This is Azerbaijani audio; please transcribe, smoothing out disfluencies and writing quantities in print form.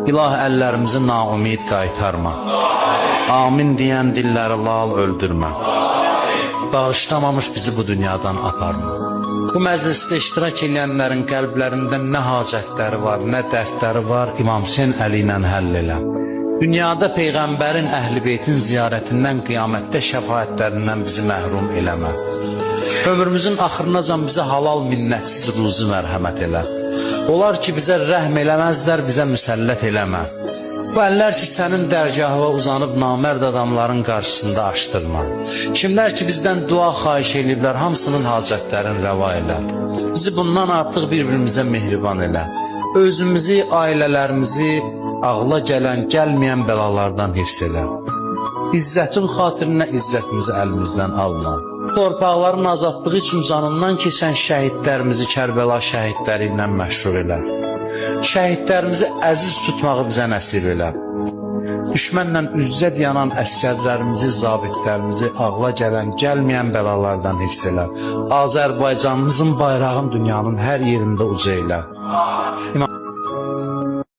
İlah əllərimizi naumid qaytarma. Amin deyən dilləri lal öldürmə. Bağışlamamış bizi bu dünyadan aparma. Bu məclisdə iştirak edənlərin qəlblərində nə hacətləri var, nə dərdləri var, İmam Hüseyn əli ilə həll elə. Dünyada Peyğəmbərin, Əhl-i Beytin ziyarətindən, qiyamətdə şəfaətlərindən bizi məhrum eləmə. Ömrümüzün axırınacan bizə halal minnətsiz ruzi mərhəmət elə. Onlar ki, bizə rəhm eləməzlər, bizə müsəllət eləmə. Bu əllər ki, sənin dərgahına uzanıb namərd adamların qarşısında açdırma. Kimlər ki, bizdən dua xahiş ediblər, hamısının hacətlərini rəva elə. Bizi bundan artıq bir-birimizə mehriban elə. Özümüzü, ailələrimizi ağla gələn, gəlməyən bəlalardan hifz elə. İzzətin xatirinə izzətimizi əlimizdən alma. Torpaqların azadlığı üçün canından keçən şəhidlərimizi Kərbəla şəhidləri ilə məşhur elə. Şəhidlərimizi əziz tutmağı bizə nəsib elə. Düşmənlə üzzət yanan əskərlərimizi, zabitlərimizi ağla gələn, gəlməyən bəlalardan hifz elə. Azərbaycanımızın bayrağın dünyanın hər yerində uca elə.